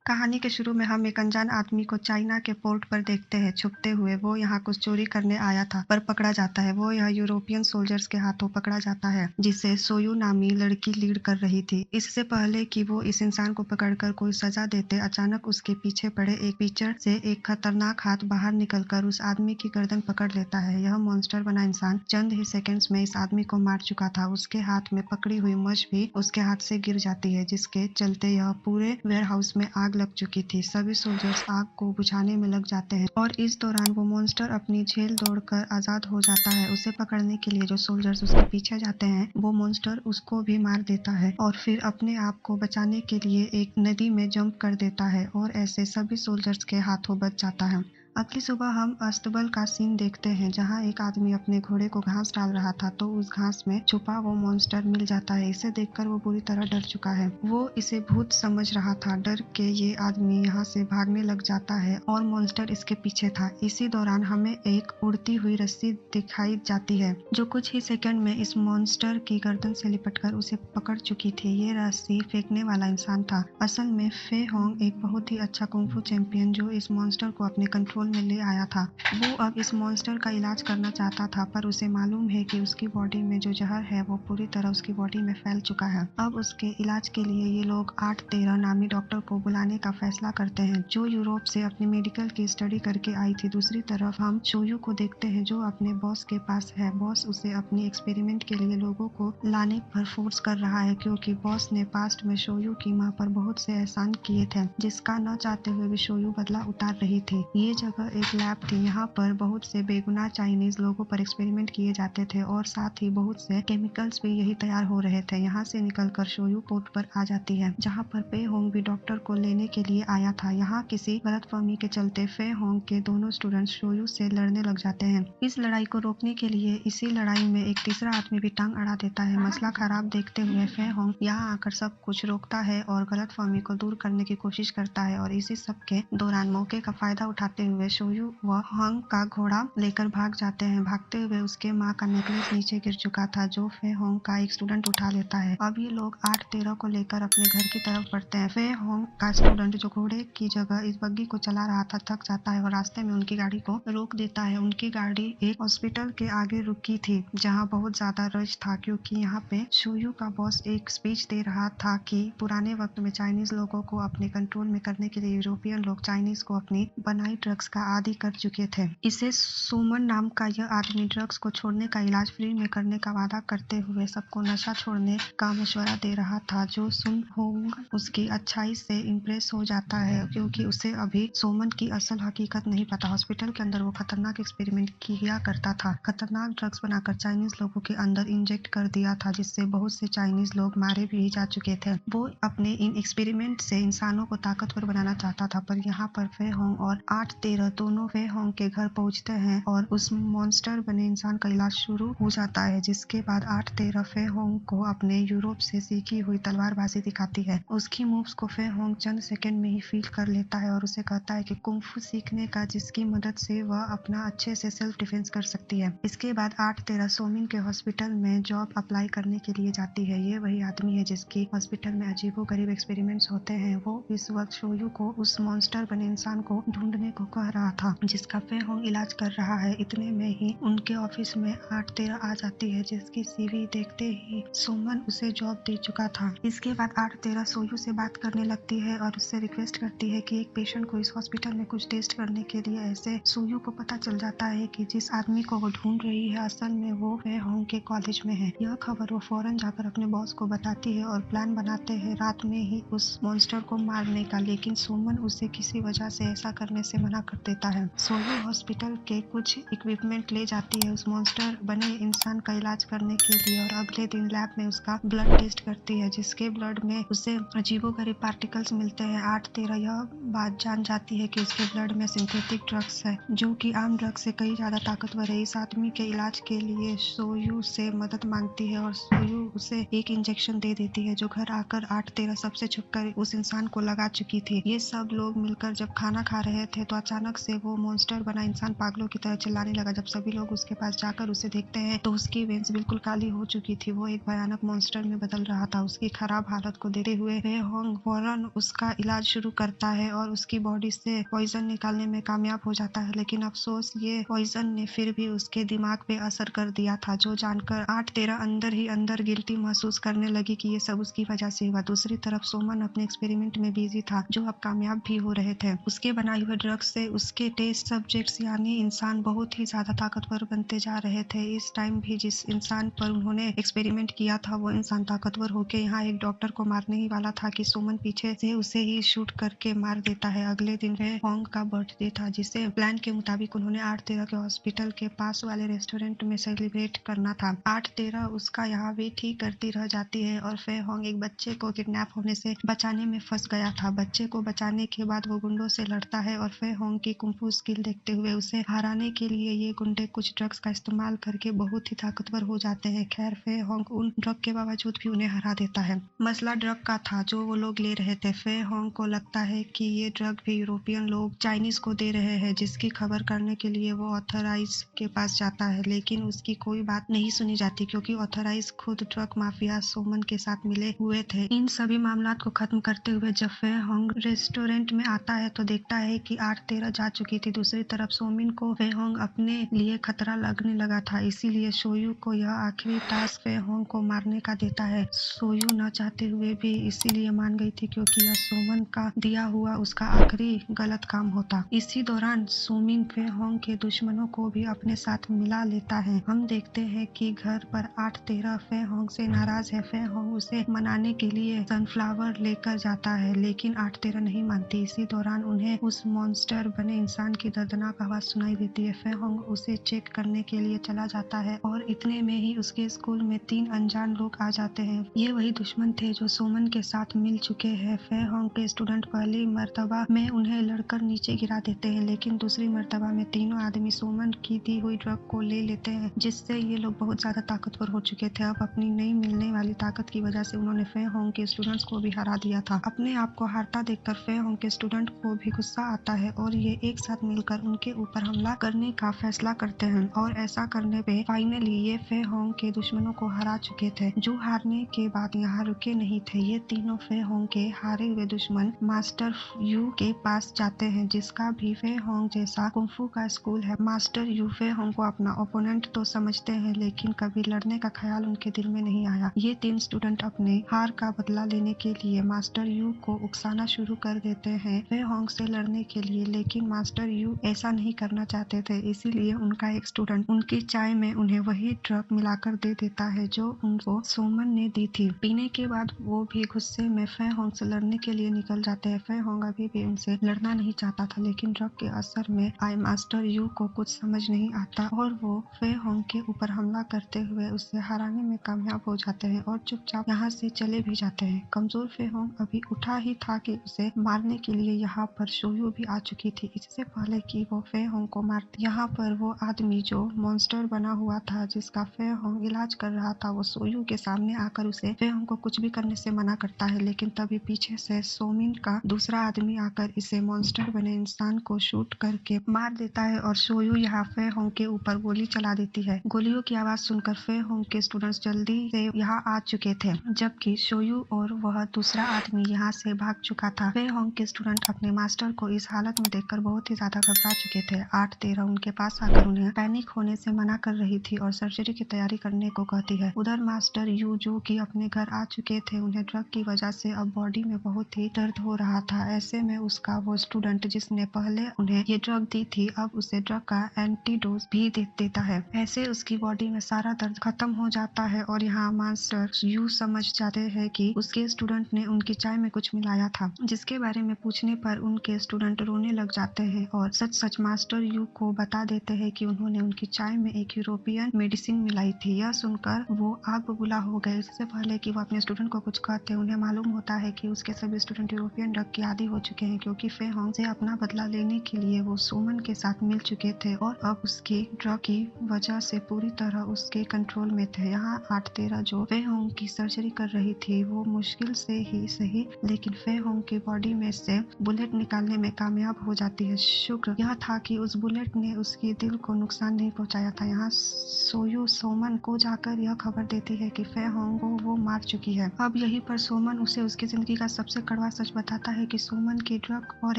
कहानी के शुरू में हम एक अनजान आदमी को चाइना के पोर्ट पर देखते हैं छुपते हुए। वो यहाँ कुछ चोरी करने आया था पर पकड़ा जाता है। वो यह यूरोपियन सोल्जर्स के हाथों पकड़ा जाता है जिसे सोयू नामी लड़की लीड कर रही थी। इससे पहले कि वो इस इंसान को पकड़कर कोई सजा देते, अचानक उसके पीछे पड़े एक पिक्चर से एक खतरनाक हाथ बाहर निकलकर उस आदमी की गर्दन पकड़ लेता है। यह मॉन्स्टर बना इंसान चंद ही सेकेंड्स में इस आदमी को मार चुका था। उसके हाथ में पकड़ी हुई मछ भी उसके हाथ से गिर जाती है, जिसके चलते यह पूरे वेयरहाउस में आग लग चुकी थी। सभी सोल्जर्स आग को बुझाने में लग जाते हैं और इस दौरान वो मॉन्स्टर अपनी झेल तोड़कर आजाद हो जाता है। उसे पकड़ने के लिए जो सोल्जर्स उसके पीछे जाते हैं, वो मॉन्स्टर उसको भी मार देता है और फिर अपने आप को बचाने के लिए एक नदी में जंप कर देता है और ऐसे सभी सोल्जर्स के हाथों बच जाता है। अगली सुबह हम अस्तबल का सीन देखते हैं जहाँ एक आदमी अपने घोड़े को घास डाल रहा था तो उस घास में छुपा वो मॉन्स्टर मिल जाता है। इसे देखकर वो बुरी तरह डर चुका है। वो इसे भूत समझ रहा था। डर के ये आदमी यहाँ से भागने लग जाता है और मॉन्स्टर इसके पीछे था। इसी दौरान हमें एक उड़ती हुई रस्सी दिखाई जाती है जो कुछ ही सेकंड में इस मॉन्स्टर की गर्दन से लिपटकर उसे पकड़ चुकी थी। ये रस्सी फेंकने वाला इंसान था। असल में फे होंग एक बहुत ही अच्छा कुंग-फू चैंपियन जो इस मॉन्स्टर को अपने कंट्रोल में ले आया था। वो अब इस मॉन्स्टर का इलाज करना चाहता था पर उसे मालूम है कि उसकी बॉडी में जो जहर है वो पूरी तरह उसकी बॉडी में फैल चुका है। अब उसके इलाज के लिए ये लोग 813 नामी डॉक्टर को बुलाने का फैसला करते हैं जो यूरोप से अपनी मेडिकल की स्टडी करके आई थी। दूसरी तरफ हम शोयू को देखते हैं जो अपने बॉस के पास है। बॉस उसे अपनी एक्सपेरिमेंट के लिए लोगों को लाने पर फोर्स कर रहा है क्योंकि बॉस ने पास्ट में शोयू की माँ पर बहुत से एहसान किए थे जिसका न चाहते हुए भी शोयू बदला उतार रही थी। ये जगह एक लैब थी। यहाँ पर बहुत से बेगुनाह चाइनीज लोगों पर एक्सपेरिमेंट किए जाते थे और साथ ही बहुत से केमिकल्स भी यही तैयार हो रहे थे। यहाँ से निकलकर शोयू पोर्ट पर आ जाती है जहाँ पर फे होंग भी डॉक्टर को लेने के लिए आया था। यहाँ किसी गलतफहमी के चलते फे होंग के दोनों स्टूडेंट्स शोयू से लड़ने लग जाते हैं। इस लड़ाई को रोकने के लिए इसी लड़ाई में एक तीसरा आदमी भी टांग अड़ा देता है। मसला खराब देखते हुए फे होंग यहाँ आकर सब कुछ रोकता है और गलतफहमी को दूर करने की कोशिश करता है और इसी सब के दौरान मौके का फायदा उठाते हुए शोयू व हंग का घोड़ा लेकर भाग जाते हैं। भागते हुए उसके माँ का नेकलेस नीचे गिर चुका था जो फे होंग का एक स्टूडेंट उठा लेता है। अब ये लोग 813 को लेकर अपने घर की तरफ बढ़ते हैं। फे होंग का स्टूडेंट जो घोड़े की जगह इस बग्गी को चला रहा था थक जाता है और रास्ते में उनकी गाड़ी को रोक देता है। उनकी गाड़ी एक हॉस्पिटल के आगे रुकी थी जहाँ बहुत ज्यादा रश था क्योंकि यहाँ पे शोयू का बॉस एक स्पीच दे रहा था कि पुराने वक्त में चाइनीज लोगों को अपने कंट्रोल में करने के लिए यूरोपियन लोग चाइनीज को अपनी बनाई ड्रग्स का आदी कर चुके थे। इसे सुमन नाम का यह आदमी ड्रग्स को छोड़ने का इलाज फ्री में करने का वादा करते हुए सबको नशा छोड़ने का मशवरा दे रहा था। जो सुन होंग उसकी अच्छाई से इम्प्रेस हो जाता है क्योंकि उसे अभी सोमन की असल हकीकत नहीं पता। हॉस्पिटल के अंदर वो खतरनाक एक्सपेरिमेंट किया करता था। खतरनाक ड्रग्स बनाकर चाइनीज लोगों के अंदर इंजेक्ट कर दिया था जिससे बहुत से चाइनीज लोग मारे भी जा चुके थे। वो अपने इन एक्सपेरिमेंट से इंसानों को ताकतवर बनाना चाहता था पर यहाँ पर फे होंग और 813 दोनों फे होंग के घर पहुंचते हैं और उस मॉन्स्टर बने इंसान का इलाज शुरू हो जाता है जिसके बाद 813 फे होंग को अपने यूरोप से सीखी हुई तलवारबाजी दिखाती है। उसकी मूव्स को फे होंग चंद सेकंड में ही फील कर लेता है और उसे कहता है कि कुंग-फू सीखने का जिसकी मदद से वह अपना अच्छे से सेल्फ डिफेंस कर सकती है। इसके बाद 813 सोमिन के हॉस्पिटल में जॉब अप्लाई करने के लिए जाती है। ये वही आदमी है जिसकी हॉस्पिटल में अजीबोगरीब एक्सपेरिमेंट्स होते हैं। वो इस वक्त शोयू को उस मॉन्स्टर बने इंसान को ढूंढने को कह रहा था जिसका फे होंग इलाज कर रहा है। इतने में ही उनके ऑफिस में 813 आ जाती है जिसकी सीवी देखते ही सोमन उसे जॉब दे चुका था। इसके बाद 813 सोयू से बात करने लगती है और उससे रिक्वेस्ट करती है कि एक पेशेंट को इस हॉस्पिटल में कुछ टेस्ट करने के लिए। ऐसे सोयू को पता चल जाता है कि जिस आदमी को वो ढूंढ रही है असल में वो फे होंग के कॉलेज में है। यह खबर वो फौरन जाकर अपने बॉस को बताती है और प्लान बनाते हैं रात में ही उस मॉन्स्टर को मारने का, लेकिन सोमन उसे किसी वजह से ऐसा करने से मना कर देता है। सोयू हॉस्पिटल के कुछ इक्विपमेंट ले जाती है उस मॉन्स्टर बने इंसान का इलाज करने के लिए और अगले दिन लैब में उसका ब्लड टेस्ट करती है जिसके ब्लड में उसे अजीबोगरीब पार्टिकल्स मिलते हैं। 813 यह बात जान जाती है कि उसके ब्लड में सिंथेटिक ड्रग्स है जो कि आम ड्रग्स से कई ज्यादा ताकतवर है। इस आदमी के इलाज के लिए सोयू से मदद मांगती है और सोयू उसे एक इंजेक्शन दे देती है जो घर आकर 8-13 सबसे छुपकर उस इंसान को लगा चुकी थी। ये सब लोग मिलकर जब खाना खा रहे थे तो अचानक से वो मॉन्स्टर बना इंसान पागलों की तरह चिल्लाने लगा। जब सभी लोग उसके पास जाकर उसे देखते हैं तो उसकी वेन्स बिल्कुल काली हो चुकी थी। वो एक भयानक मॉन्स्टर में बदल रहा था। उसकी खराब हालत को देखते हुए फे होंग फौरन उसका इलाज शुरू करता है और उसकी बॉडी से पॉइजन निकालने में कामयाब हो जाता है। लेकिन अफसोस ये पॉइजन ने फिर भी उसके दिमाग पे असर कर दिया था, जो जानकर 8-13 अंदर ही अंदर गिल्टी महसूस करने लगी कि ये सब उसकी वजह से हुआ। दूसरी तरफ सोमन अपने एक्सपेरिमेंट में बिजी था जो अब कामयाब भी हो रहे थे। उसके बनाए हुए ड्रग्स से उसके टेस्ट सब्जेक्ट्स यानी इंसान बहुत ही ज्यादा ताकतवर बनते जा रहे थे। इस टाइम भी जिस इंसान पर उन्होंने एक्सपेरिमेंट किया था वो इंसान ताकतवर होकर यहाँ एक डॉक्टर को मारने ही वाला था कि सोमन पीछे से उसे ही शूट करके मार देता है। अगले दिन फे होंग का बर्थडे था जिसे प्लान के मुताबिक उन्होंने 8-13 के हॉस्पिटल के पास वाले रेस्टोरेंट में सेलिब्रेट करना था। 8-13 उसका यहाँ वेट ही करती रह जाती है और फे होंग एक बच्चे को किडनैप होने से बचाने में फंस गया था। बच्चे को बचाने के बाद वो गुंडों से लड़ता है और फे होंग की कुंफू स्किल देखते हुए उसे हराने के लिए ये गुंडे कुछ ड्रग्स का इस्तेमाल करके बहुत ही ताकतवर हो जाते हैं। खैर फे होंग उन ड्रग के बावजूद भी उन्हें हरा देता है। मसला ड्रग का था जो वो लोग ले रहे थे। फे होंग को लगता है कि ये ड्रग भी यूरोपियन लोग चाइनीज को दे रहे हैं, जिसकी खबर करने के लिए वो ऑथराइज के पास जाता है। लेकिन उसकी कोई बात नहीं सुनी जाती क्योंकि ऑथराइज खुद ड्रग माफिया सोमन के साथ मिले हुए थे। इन सभी मामलात को खत्म करते हुए जब फे होंग रेस्टोरेंट में आता है तो देखता है कि 8-13 जा चुकी थी। दूसरी तरफ सोमिन को फे होंग अपने लिए खतरा लगने लगा था, इसीलिए सोयू को यह आखिरी टास्क फे होंग को मारने का देता है। सोयू न चाहते हुए भी इसीलिए मान गई थी क्योंकि यह सोमन का दिया हुआ उसका आखिरी गलत काम होता। इसी दौरान सोमिन फे होंग के दुश्मनों को भी अपने साथ मिला लेता है। हम देखते हैं कि घर पर 8-13 फे होंग से नाराज है। फे होंग उसे मनाने के लिए सनफ्लावर लेकर जाता है लेकिन 8-13 नहीं मानती। इसी दौरान उन्हें उस मॉन्स्टर बने इंसान की दर्दनाक आवाज सुनाई देती है। फे होंग उसे चेक करने के लिए चला जाता है और इतने में ही उसके स्कूल में 3 अनजान लोग आ जाते हैं। ये वही दुश्मन थे जो सोमन के साथ मिल चुके हैं। फे होंग के स्टूडेंट पहली मर्तबा में उन्हें लड़कर नीचे गिरा देते हैं लेकिन दूसरी मर्तबा में तीनों आदमी सोमन की दी हुई ड्रग को ले लेते हैं, जिससे ये लोग बहुत ज्यादा ताकतवर हो चुके थे। अब अपनी नई मिलने वाली ताकत की वजह से उन्होंने फे होंग के स्टूडेंट्स को भी हरा दिया था। अपने आप को हारता देखकर फे होंग के स्टूडेंट को भी गुस्सा आता है और ये एक साथ मिलकर उनके ऊपर हमला करने का फैसला करते हैं और ऐसा करने पे फाइनली ये फे होंग के दुश्मनों को हरा चुके थे, जो हारने के बाद यहाँ रुके नहीं थे। ये तीनों फे होंग के हारे हुए दुश्मन मास्टर यू के पास जाते हैं, जिसका भी फे होंग जैसा कुंफू का स्कूल है। मास्टर यू फे होंग को अपना ओपोनेंट तो समझते हैं लेकिन कभी लड़ने का ख्याल उनके दिल में नहीं आया। ये 3 स्टूडेंट अपने हार का बदला लेने के लिए मास्टर यू को उकसाना शुरू कर देते हैं फे होंग से लड़ने के लिए, लेकिन मास्टर यू ऐसा नहीं करना चाहते थे। इसीलिए उनका एक स्टूडेंट उनकी चाय में उन्हें वही ड्रग मिलाकर दे देता है जो उनको सोमन ने दी थी। पीने के बाद वो भी गुस्से में फे होंग से लड़ने के लिए निकल जाते हैं। फे होंग अभी भी उनसे लड़ना नहीं चाहता था लेकिन ड्रग के असर में आए मास्टर यू को कुछ समझ नहीं आता और वो फे होंग के ऊपर हमला करते हुए उसे हराने में कामयाब हो जाते हैं और चुपचाप यहाँ से चले भी जाते हैं। कमजोर फे होंग अभी उठा ही था कि उसे मारने के लिए यहाँ पर सोयू भी आ चुकी थी। इससे पहले कि वो फे होंग को मारती, यहाँ पर वो आदमी जो मॉन्स्टर बना हुआ था जिसका फे होंग इलाज कर रहा था, वो सोयू के सामने आकर उसे फे होंग को कुछ भी करने से मना करता है। लेकिन तभी पीछे से सोमिन का दूसरा आदमी आकर इसे मॉन्स्टर बने इंसान को शूट करके मार देता है और सोयू यहाँ फे होंग के ऊपर गोली चला देती है। गोलियों की आवाज सुनकर फे होंग के स्टूडेंट्स जल्दी से यहाँ आ चुके थे, जबकि सोयू और वह दूसरा आदमी यहाँ से भाग चुका था। फे होंग के स्टूडेंट अपने मास्टर को इस हालत में देखकर बहुत ही ज्यादा घबरा चुके थे। 8-13 उनके पास आकर उन्हें पैनिक होने से मना कर रही थी और सर्जरी की तैयारी करने को कहती है। उधर मास्टर यू जो कि अपने घर आ चुके थे, उन्हें ड्रग की वजह से अब बॉडी में बहुत ही दर्द हो रहा था। ऐसे में उसका वो स्टूडेंट जिसने पहले उन्हें ये ड्रग दी थी अब उसे ड्रग का एंटीडोज भी दे देता है। ऐसे उसकी बॉडी में सारा दर्द खत्म हो जाता है और यहाँ मास्टर यू समझ जाते हैं कि उसके स्टूडेंट ने उनकी चाय में कुछ मिलाया था, जिसके बारे में पूछने पर उनके स्टूडेंट रोने लग जाते हैं और सच सच मास्टर यू को बता देते हैं कि उन्होंने उनकी चाय में एक यूरोपियन मेडिसिन मिलाई थी। यह सुनकर वो आग बबूला हो गए। इससे पहले कि वो अपने स्टूडेंट को कुछ कहते, उन्हें मालूम होता है कि उसके सभी स्टूडेंट यूरोपियन ड्रग के आदी हो चुके हैं क्योंकि फे होंग से अपना बदला लेने के लिए वो सोमन के साथ मिल चुके थे और अब उसकी ड्रग की वजह से पूरी तरह उसके कंट्रोल में थे। यहाँ 8-13 8-13 जो फे होंग की सर्जरी कर रही थी वो मुश्किल से ही सही लेकिन फे होंग की बॉडी में से बुलेट निकालने में कामयाब हो जाती है। शुक्र यह था कि उस बुलेट ने उसकी दिल को नुकसान नहीं पहुंचाया था। यहाँ सोयू सोमन को जाकर यह खबर देती है कि फे होंग को वो मार चुकी है। अब यहीं पर सोमन उसे उसकी जिंदगी का सबसे कड़वा सच बताता है कि सोमन की ड्रग और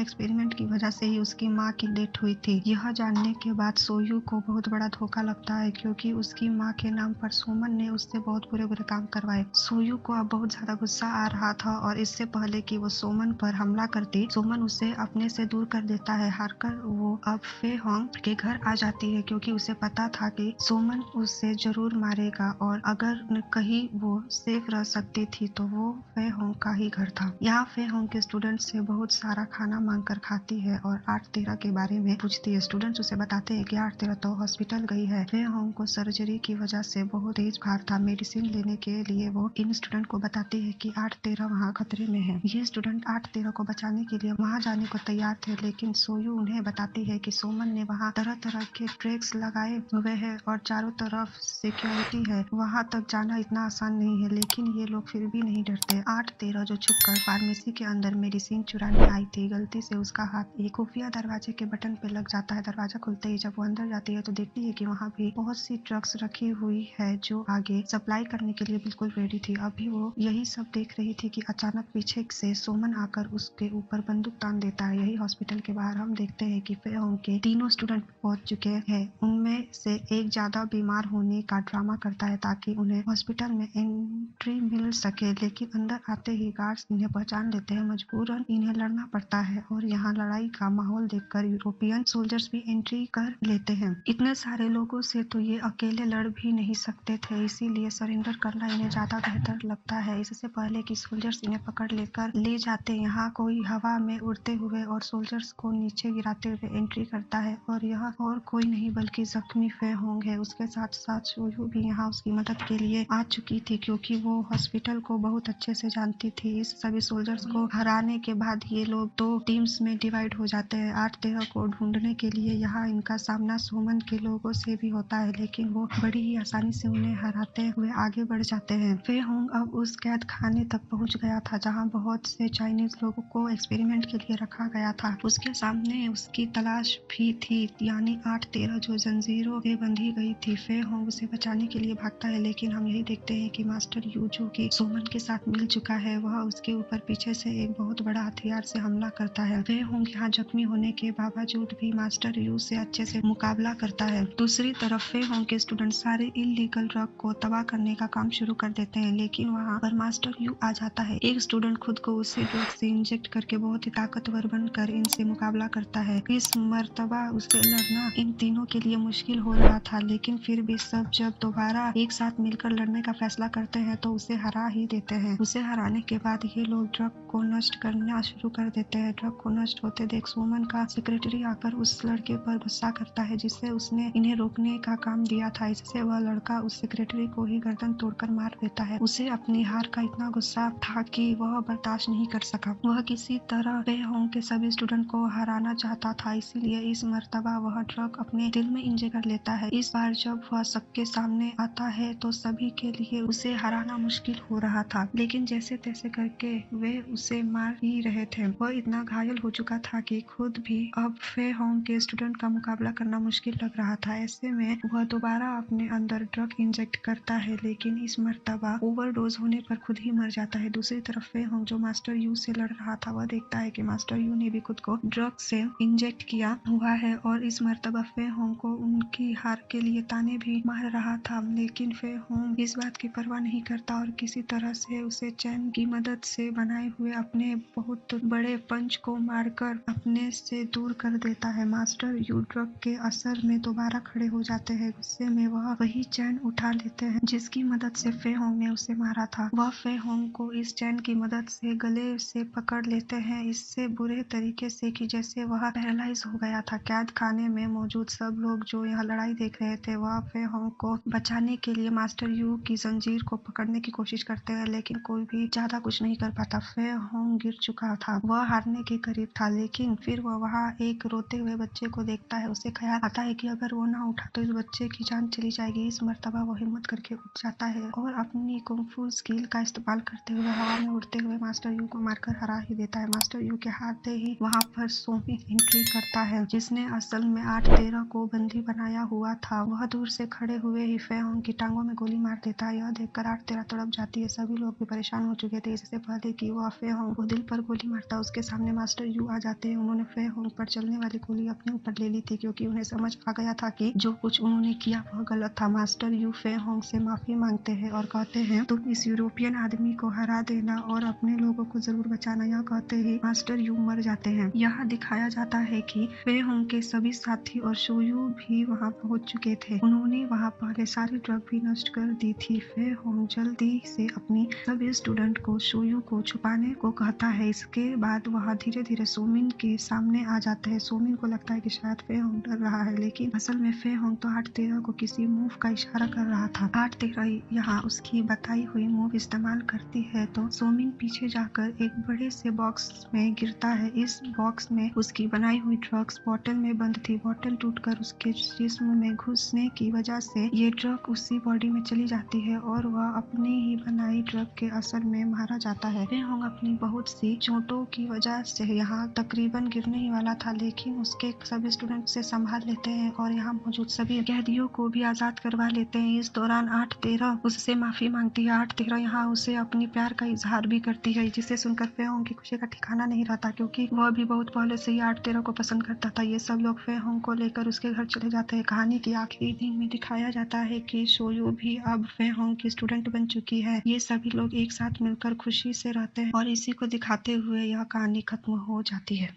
एक्सपेरिमेंट की वजह से ही उसकी माँ की डेथ हुई थी। यह जानने के बाद सोयू को बहुत बड़ा धोखा लगता है क्योंकि उसकी माँ के नाम पर सोमन ने उससे बहुत बुरे काम करवाए। सोयू को अब बहुत ज्यादा गुस्सा आ रहा था और इससे पहले कि वो सोमन पर हमला करती, सोमन उसे अपने से दूर कर देता है। हारकर वो अब फे होंग के घर आ जाती है क्योंकि उसे पता था कि सोमन उसे जरूर मारेगा और अगर कहीं वो सेफ रह सकती थी तो वो फे होंग का ही घर था। यहाँ फे होंग के स्टूडेंट से बहुत सारा खाना मांग कर खाती है और 8-13 के बारे में पूछती है। स्टूडेंट्स उसे बताते हैं कि 8-13 तो हॉस्पिटल गई है। फे होंग को सर्जरी की वजह से बहुत तेज बुखार था। मेडिसिन लेने के लिए वो इन स्टूडेंट को बताती है कि 8-13 वहाँ खतरे में है। ये स्टूडेंट 8-13 को बचाने के लिए वहाँ जाने को तैयार थे लेकिन सोयू उन्हें बताती है कि सोमन ने वहाँ तरह तरह के ट्रैक्स लगाए हुए हैं और चारों तरफ सिक्योरिटी है। वहाँ तक जाना इतना आसान नहीं है लेकिन ये लोग फिर भी नहीं डरते। 8-13 जो छुपकर फार्मेसी के अंदर मेडिसिन चुराने आई थी, गलती से उसका हाथ एक खुफिया दरवाजे के बटन पे लग जाता है। दरवाजा खुलते ही जब वो अंदर जाती है तो देखती है कि वहाँ भी बहुत सी ड्रग्स रखी हुई है जो आगे सप्लाई करने के लिए बिल्कुल रेडी थी। अभी वो यही सब देख रही थी कि अचानक पीछे से सोमन आकर उसके ऊपर बंदूक तान देता है। यही हॉस्पिटल के बाहर हम देखते हैं कि फे होंग के तीनों स्टूडेंट पहुंच चुके हैं। उनमें से एक ज्यादा बीमार होने का ड्रामा करता है ताकि उन्हें हॉस्पिटल में एंट्री मिल सके लेकिन अंदर आते ही गार्ड्स इन्हें पहचान लेते हैं। मजबूरन इन्हें लड़ना पड़ता है और यहाँ लड़ाई का माहौल देखकर यूरोपियन सोल्जर्स भी एंट्री कर लेते हैं। इतने सारे लोगों से तो ये अकेले लड़ भी नहीं सकते थे, इसीलिए सरेंडर करना इन्हें ज्यादा बेहतर लगता है। इससे पहले कि सोल्जर्स इन्हें पकड़ लेकर ले जाते, यहाँ कोई हवा में उड़ते हुए और सोल्जर्स को नीचे गिराते हुए एंट्री करता है और यह और कोई नहीं बल्कि जख्मी फे होंग है। उसके साथ साथ सोयू भी यहाँ उसकी मदद के लिए आ चुकी थी क्योंकि वो हॉस्पिटल को बहुत अच्छे से जानती थी। इस सभी सोल्जर्स को हराने के बाद ये लोग दो टीम्स में डिवाइड हो जाते हैं। 8-13 को ढूंढने के लिए यहाँ इनका सामना सोमन के लोगों से भी होता है लेकिन वो बड़ी ही आसानी से उन्हें हराते हुए आगे बढ़ जाते हैं। फे होंग अब उस कैद खाने तक पहुंच गया था जहां बहुत से चाइनीज लोगों को एक्सपेरिमेंट के लिए रखा गया था। उसके सामने उसकी तलाश भी थी, यानी 8-13 जो जंजीरों से बंधी गई थी। फे होंग उसे बचाने के लिए भागता है लेकिन हम यही देखते हैं कि मास्टर यू जो कि सोमन के साथ मिल चुका है वह उसके ऊपर पीछे से एक बहुत बड़ा हथियार से हमला करता है। फे होंग यहाँ जख्मी होने के बावजूद भी मास्टर यू से अच्छे से मुकाबला करता है। दूसरी तरफ फे होंग के स्टूडेंट सारे इलीगल ड्रग को तबाह करने का काम शुरू कर देते हैं लेकिन वहाँ पर मास्टर यू आ जाता है। एक स्टूडेंट खुद को उसी ड्रग से इंजेक्ट करके बहुत ही ताकतवर बनकर इनसे मुकाबला करता है। इस मर्तबा उसे लड़ना इन तीनों के लिए मुश्किल हो रहा था लेकिन फिर भी सब जब दोबारा एक साथ मिलकर लड़ने का फैसला करते हैं तो उसे हरा ही देते हैं। उसे हराने के बाद ये लोग ड्रग को नष्ट करना शुरू कर देते हैं। ड्रग को नष्ट होते देख सोमन का सेक्रेटरी आकर उस लड़के पर गुस्सा करता है जिससे उसने इन्हें रोकने का काम दिया था। इससे वह लड़का उस सेक्रेटरी को ही गर्दन तोड़कर मार देता है। उसे अपनी हार का इतना गुस्सा था कि वह बर्दाश्त नहीं कर सका। वह किसी तरह फे होंग के सभी स्टूडेंट को हराना चाहता था, इसीलिए इस मर्तबा वह ड्रग अपने दिल में इंजेक्ट कर लेता है। इस बार जब वह सबके सामने आता है तो सभी के लिए उसे हराना मुश्किल हो रहा था लेकिन जैसे तैसे करके वे उसे मार ही रहे थे। वह इतना घायल हो चुका था कि खुद भी अब फे होंग के स्टूडेंट का मुकाबला करना मुश्किल लग रहा था। ऐसे में वह दोबारा अपने अंदर ड्रग इंजेक्ट करता है लेकिन इस मर्तबा ओवरडोज होने पर खुद ही मर जाता है। दूसरी तरफ फे होंग जो मास्टर यू से लड़ रहा था वह देखता है कि मास्टर यू ने भी खुद को ड्रग से इंजेक्ट किया हुआ है और इस मर्तबा फे होंग को उनकी हार के लिए ताने भी मार रहा था लेकिन फे होंग इस बात की परवाह नहीं करता और किसी तरह से उसे चैन की मदद से बनाए हुए अपने बहुत बड़े पंच को मारकर अपने से दूर कर देता है। मास्टर यू ड्रग के असर में दोबारा खड़े हो जाते हैं। गुस्से में वह वही चैन उठा लेते हैं जिसकी मदद से फे होंग ने उसे मारा था। वह फे होंग को इस चैन की मदद से गले से पकड़ लेते हैं, इससे बुरे तरीके से कि जैसे वह पैरालाइज हो गया था। कैद खाने में मौजूद सब लोग जो यहाँ लड़ाई देख रहे थे वह फे होंग को बचाने के लिए मास्टर यू की जंजीर को पकड़ने की कोशिश करते हैं लेकिन कोई भी ज्यादा कुछ नहीं कर पाता। फे होंग गिर चुका था, वह हारने के करीब था लेकिन फिर वह वहाँ एक रोते हुए बच्चे को देखता है। उसे ख्याल आता है कि अगर वो ना उठा तो इस बच्चे की जान चली जाएगी। इस मर्तबा वो हिम्मत करके उठ जाता है और अपनी कुंग-फू स्किल का इस्तेमाल करते हुए हवा में उड़ते हुए मास्टर यू को मारकर हरा ही देता है। मास्टर यू के हारते ही वहाँ पर सोमिन एंट्री करता है, जिसने असल में 8-13 को बंदी बनाया हुआ था। वह दूर से खड़े हुए ही फे होंग की टांगों में गोली मार देता है। यह देखकर 8-13 तड़प जाती है। सभी लोग भी परेशान हो चुके थे। इससे पहले कि वह फे होंग को दिल पर गोली मारता, उसके सामने मास्टर यू आ जाते हैं। उन्होंने फे होंग पर चलने वाली गोली अपने ऊपर ले ली थी, क्योंकि उन्हें समझ आ गया था कि जो कुछ उन्होंने किया वह गलत था। मास्टर यू फे होंग से माफी मांगते हैं और कहते हैं, तुम इस यूरोपियन आदमी को हरा देना और अपने लोगों को जरूर बचाना। यह कहते ही मास्टर यू मर जाते हैं। यह दिखाया जाता है कि फे होंग के सभी साथी और सोयू भी वहां पहुंच चुके थे। उन्होंने वहां पहले सारी ड्रग भी नष्ट कर दी थी। फे होंग जल्दी से अपनी सभी स्टूडेंट को सोयू को छुपाने को कहता है। इसके बाद वह धीरे धीरे सोमिन के सामने आ जाते हैं। सोमिन को लगता है कि शायद फे होंग डर रहा है, लेकिन असल में फे होंग तो 8-13 को किसी मूव का इशारा कर रहा था। 8-13 यहाँ उसकी बताई हुई मूव इस्तेमाल करती है तो सोमिन पीछे जाकर एक बड़े से बॉक्स में गिरता है। इस बॉक्स में उसकी बनाई हुई ड्रग्स बॉटल में बंद थी। बॉटल टूटकर उसके जिस्म में घुसने की वजह से ये ड्रग उसी बॉडी में चली जाती है और वह अपनी ही बनाई ड्रग के असर में मारा जाता है। फे होंग अपनी बहुत सी चोटों की वजह से यहाँ तकरीबन गिरने ही वाला था, लेकिन उसके सभी स्टूडेंट से संभाल लेते हैं और यहाँ मौजूद सभी कैदियों को भी आजाद करवा लेते हैं। इस दौरान 8-13 उससे माफी मांगती है। 8-13 यहाँ उसे अपनी प्यार का इजहार भी करती है, जिसे सुनकर फे होंग की खुशी का ठिकाना नहीं रहता, क्योंकि वह भी बहुत पहले से ही 8-13 को पसंद करता था। ये सब लोग फे होंग को लेकर उसके घर चले जाते हैं। कहानी की आखिरी दिन में दिखाया जाता है कि सोयू भी अब फे होंग की स्टूडेंट बन चुकी है। ये सभी लोग एक साथ मिलकर खुशी से रहते हैं और इसी को दिखाते हुए यह कहानी खत्म हो जाती है।